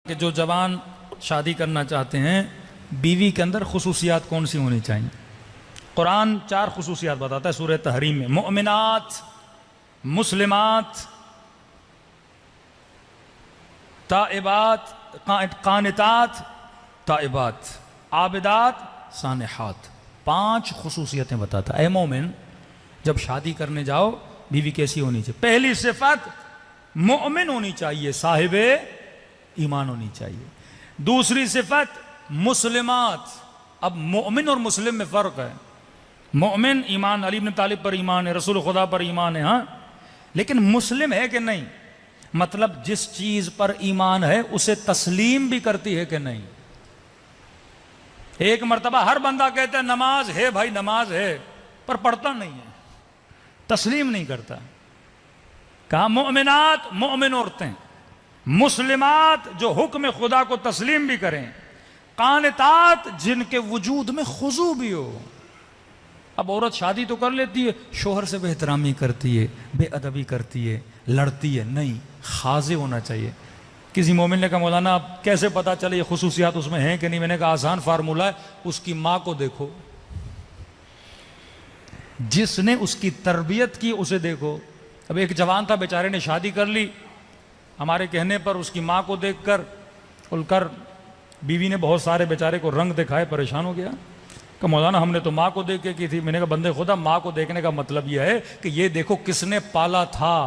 کہ جو جوان شادی کرنا چاہتے ہیں بیوی کے اندر خصوصیات کون سی ہونی چاہیے؟ قرآن 4 خصوصیات بتاتا ہے سورہ تحریم میں: مؤمنات، مسلمات، تائبات، قانتات، تائبات، عابدات، سانحات. 5 خصوصیتیں بتاتا ہے. اے مومن، جب شادی کرنے جاؤ بیوی کیسی ہونی چاہیے؟ پہلی صفت مومن ہونی چاہیے، صاحب ایمان ہونی چاہیے. دوسری صفت مسلمات. اب مومن اور مسلم میں فرق ہے. مومن ایمان، علی بن طالب پر ایمان ہے، رسول خدا پر ایمان ہے، ہاں، لیکن مسلم ہے کہ نہیں؟ مطلب جس چیز پر ایمان ہے اسے تسلیم بھی کرتی ہے کہ نہیں؟ ایک مرتبہ ہر بندہ کہتا ہے نماز ہے بھائی، نماز ہے، پر پڑھتا نہیں ہے، تسلیم نہیں کرتا. کہا مومنات، مومن عورتیں، مسلمات جو حکم خدا کو تسلیم بھی کریں، قانتات جن کے وجود میں خضوع بھی ہو. اب عورت شادی تو کر لیتی ہے، شوہر سے بے احترامی کرتی ہے، بے ادبی کرتی ہے، لڑتی ہے، نہیں، خاضع ہونا چاہیے. کسی مومن نے کہا مولانا اب کیسے پتا چلے یہ خصوصیات اس میں ہیں کہ نہیں؟ میں نے کہا آسان فارمولہ ہے، اس کی ماں کو دیکھو، جس نے اس کی تربیت کی اسے دیکھو. اب ایک جوان تھا بیچارے نے شادی کر لی، ہمارے کہنے پر اس کی ماں کو دیکھ کر بیوی نے بہت سارے بیچارے کو رنگ دکھائے، پریشان ہو گیا کہ مولانا ہم نے تو ماں کو دیکھ کے کی تھی. میں نے کہا بندے خدا، ماں کو دیکھنے کا مطلب یہ ہے کہ یہ دیکھو کس نے پالا تھا.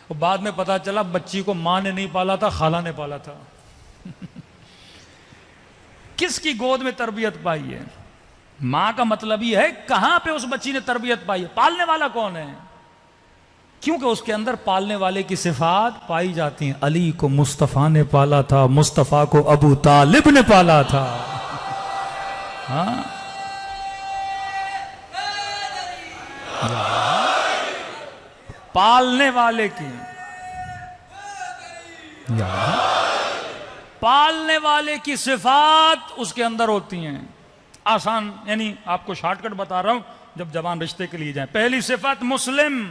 اور بعد میں پتا چلا بچی کو ماں نے نہیں پالا تھا، خالہ نے پالا تھا. کس کی گود میں تربیت پائی ہے؟ ماں کا مطلب یہ ہے کہاں پہ اس بچی نے تربیت پائی ہے، پالنے والا کون ہے؟ کیونکہ اس کے اندر پالنے والے کی صفات پائی جاتی ہیں. علی کو مصطفیٰ نے پالا تھا، مصطفیٰ کو ابو طالب نے پالا تھا. ہاں، پالنے والے کی، پالنے والے کی صفات اس کے اندر ہوتی ہیں. آسان، یعنی آپ کو شارٹ کٹ بتا رہا ہوں جب جوان رشتے کے لیے جائیں. پہلی صفت مسلم،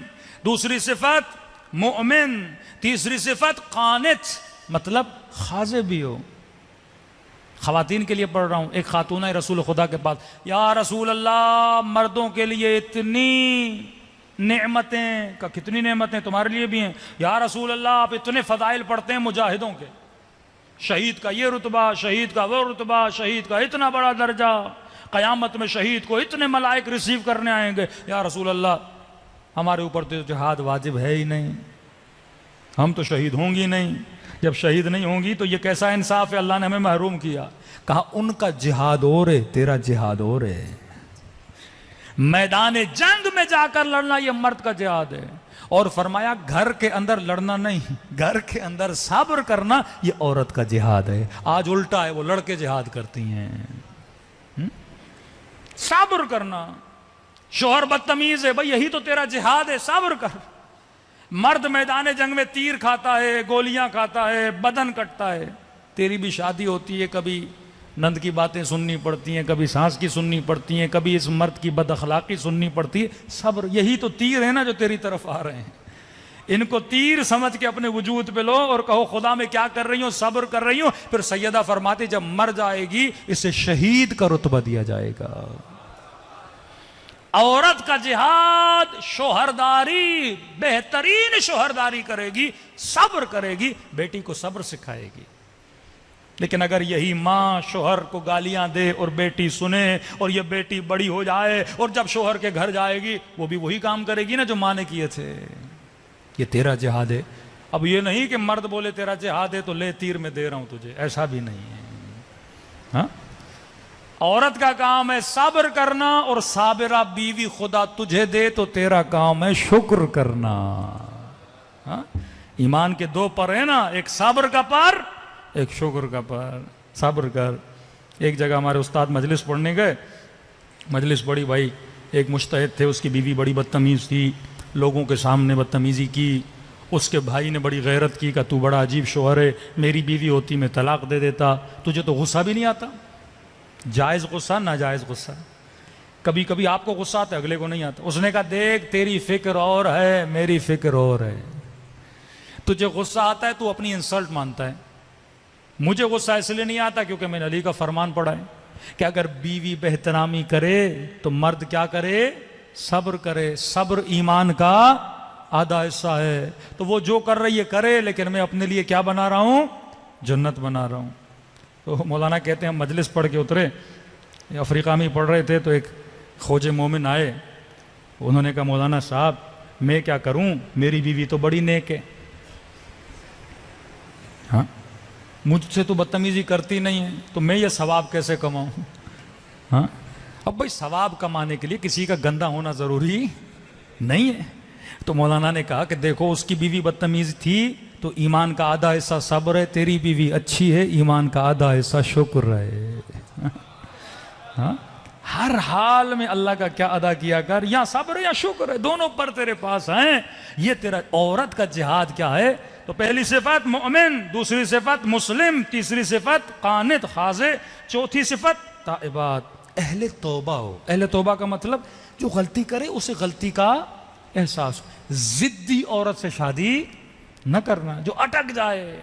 دوسری صفت مومن، تیسری صفت قانت، مطلب خاضع بھی ہو. خواتین کے لیے پڑھ رہا ہوں. ایک خاتون ہے رسول خدا کے پاس، یا رسول اللہ مردوں کے لیے اتنی نعمتیں، کا کتنی نعمتیں تمہارے لیے بھی ہیں. یا رسول اللہ آپ اتنے فضائل پڑھتے ہیں مجاہدوں کے، شہید کا یہ رتبہ، شہید کا وہ رتبہ، شہید کا اتنا بڑا درجہ، قیامت میں شہید کو اتنے ملائک ریسیو کرنے آئیں گے. یا رسول اللہ ہمارے اوپر تو جہاد واجب ہے ہی نہیں، ہم تو شہید ہوں گی نہیں. جب شہید نہیں ہوں گی تو یہ کیسا انصاف ہے، اللہ نے ہمیں محروم کیا. کہا ان کا جہاد اور ہے، تیرا جہاد اور ہے. میدان جنگ میں جا کر لڑنا یہ مرد کا جہاد ہے. اور فرمایا گھر کے اندر لڑنا نہیں، گھر کے اندر صبر کرنا یہ عورت کا جہاد ہے. آج الٹا ہے، وہ لڑکے جہاد کرتی ہیں. صبر کرنا، شوہر بدتمیز ہے، بھئی یہی تو تیرا جہاد ہے، صبر کر. مرد میدان جنگ میں تیر کھاتا ہے، گولیاں کھاتا ہے، بدن کٹتا ہے. تیری بھی شادی ہوتی ہے، کبھی نند کی باتیں سننی پڑتی ہیں، کبھی ساس کی سننی پڑتی ہیں، کبھی اس مرد کی بد اخلاقی سننی پڑتی ہے. صبر، یہی تو تیر ہے نا جو تیری طرف آ رہے ہیں. ان کو تیر سمجھ کے اپنے وجود پہ لو اور کہو خدا میں کیا کر رہی ہوں، صبر کر رہی ہوں. پھر سیدہ فرماتی جب مر جائے گی اسے شہید کا رتبہ دیا جائے گا. عورت کا جہاد شوہرداری، بہترین شوہرداری کرے گی، صبر کرے گی، بیٹی کو صبر سکھائے گی. لیکن اگر یہی ماں شوہر کو گالیاں دے اور بیٹی سنے اور یہ بیٹی بڑی ہو جائے اور جب شوہر کے گھر جائے گی وہ بھی وہی کام کرے گی نا جو ماں نے کیے تھے. یہ تیرا جہاد ہے. اب یہ نہیں کہ مرد بولے تیرا جہاد ہے تو لے تیر میں دے رہا ہوں تجھے، ایسا بھی نہیں ہے. ہاں، عورت کا کام ہے صبر کرنا، اور صابرہ بیوی خدا تجھے دے تو تیرا کام ہے شکر کرنا. ہاں، ایمان کے 2 پر ہیں نا، ایک صبر کا پر، ایک شکر کا پر. صبر کر. ایک جگہ ہمارے استاد مجلس پڑھنے گئے، مجلس پڑھی، بھائی ایک مجتہد تھے، اس کی بیوی بڑی بدتمیز تھی، لوگوں کے سامنے بدتمیزی کی. اس کے بھائی نے بڑی غیرت کی کہ تو بڑا عجیب شوہر ہے، میری بیوی ہوتی میں طلاق دے دیتا، تجھے تو غصہ بھی نہیں آتا؟ جائز غصہ، ناجائز غصہ. کبھی کبھی آپ کو غصہ آتا ہے، اگلے کو نہیں آتا. اس نے کہا دیکھ تیری فکر اور ہے، میری فکر اور ہے. تجھے غصہ آتا ہے تو اپنی انسلٹ مانتا ہے، مجھے غصہ اس لیے نہیں آتا کیونکہ میں نے علی کا فرمان پڑھا ہے کہ اگر بیوی بہترامی کرے تو مرد کیا کرے؟ صبر کرے. صبر ایمان کا آدھا حصہ ہے. تو وہ جو کر رہی ہے کرے، لیکن میں اپنے لیے کیا بنا رہا ہوں؟ جنت بنا رہا ہوں. تو مولانا کہتے ہیں مجلس پڑھ کے اترے، افریقہ میں پڑھ رہے تھے، تو ایک خوج مومن آئے. انہوں نے کہا مولانا صاحب میں کیا کروں، میری بیوی تو بڑی نیک ہے، ہاں مجھ سے تو بدتمیزی کرتی نہیں ہے، تو میں یہ ثواب کیسے کماؤں؟ ہاں اب بھائی ثواب کمانے کے لیے کسی کا گندا ہونا ضروری نہیں ہے. تو مولانا نے کہا کہ دیکھو اس کی بیوی بدتمیز تھی تو ایمان کا آدھا حصہ صبر ہے، تیری بیوی اچھی ہے، ایمان کا آدھا حصہ شکر ہے. ہاں ہر حال میں اللہ کا کیا ادا کیا کر، یا صبر ہے یا شکر ہے، دونوں پر تیرے پاس ہیں. یہ تیرا عورت کا جہاد کیا ہے؟ تو پہلی صفت مومن، دوسری صفت مسلم، تیسری صفت قانت خاضع، چوتھی صفت تائبات، اہل توبہ ہو. اہل توبہ کا مطلب جو غلطی کرے اسے غلطی کا احساس ہو. ضدی عورت سے شادی نہ کرنا جو اٹک جائے.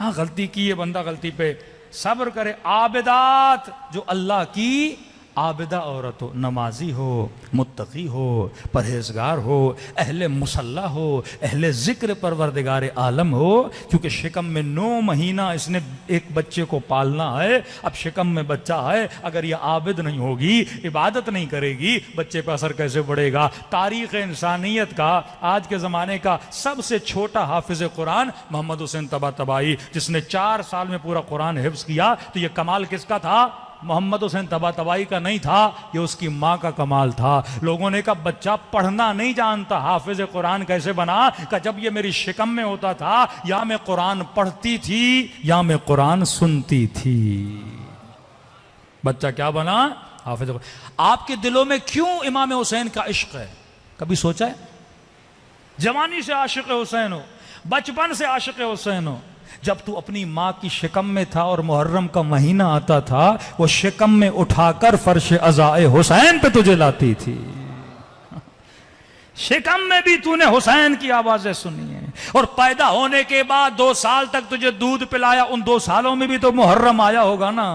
ہاں غلطی کی ہے بندہ، غلطی پہ صبر کرے. عابدات، جو اللہ کی عابدہ عورت ہو، نمازی ہو، متقی ہو، پرہیزگار ہو، اہل مصلی ہو، اہل ذکر پروردگار عالم ہو. کیونکہ شکم میں 9 مہینہ اس نے ایک بچے کو پالنا ہے. اب شکم میں بچہ ہے، اگر یہ عابد نہیں ہوگی، عبادت نہیں کرے گی، بچے پہ اثر کیسے پڑے گا؟ تاریخ انسانیت کا آج کے زمانے کا سب سے چھوٹا حافظ قرآن محمد حسین طباطبائی، جس نے 4 سال میں پورا قرآن حفظ کیا. تو یہ کمال کس کا تھا؟ محمد حسین طباطبائی کا نہیں تھا، یہ اس کی ماں کا کمال تھا. لوگوں نے کہا بچہ پڑھنا نہیں جانتا، حافظ قرآن کیسے بنا؟ کہ جب یہ میری شکم میں ہوتا تھا یا میں قرآن پڑھتی تھی یا میں قرآن سنتی تھی. بچہ کیا بنا؟ حافظ قرآن. آپ کے دلوں میں کیوں امام حسین کا عشق ہے؟ کبھی سوچا ہے؟ جوانی سے عاشق حسین ہو، بچپن سے عاشق حسین ہو. جب تو اپنی ماں کی شکم میں تھا اور محرم کا مہینہ آتا تھا، وہ شکم میں اٹھا کر فرش عزائے حسین پہ تجھے لاتی تھی. شکم میں بھی تو نے حسین کی آوازیں سنی ہیں، اور پیدا ہونے کے بعد 2 سال تک تجھے دودھ پلایا. ان 2 سالوں میں بھی تو محرم آیا ہوگا نا.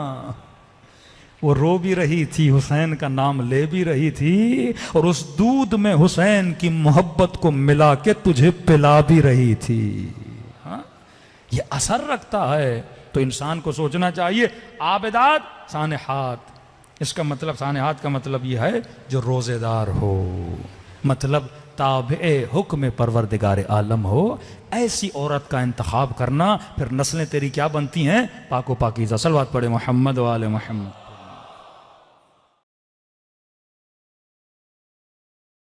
وہ رو بھی رہی تھی، حسین کا نام لے بھی رہی تھی، اور اس دودھ میں حسین کی محبت کو ملا کے تجھے پلا بھی رہی تھی. یہ اثر رکھتا ہے. تو انسان کو سوچنا چاہیے عابدات سانحات. اس کا مطلب سانحات کا مطلب یہ ہے جو روزے دار ہو، مطلب تابع حکم پروردگار عالم ہو. ایسی عورت کا انتخاب کرنا، پھر نسلیں تیری کیا بنتی ہیں؟ پاک و پاکیزہ. صلوات پڑھے محمد و آل محمد.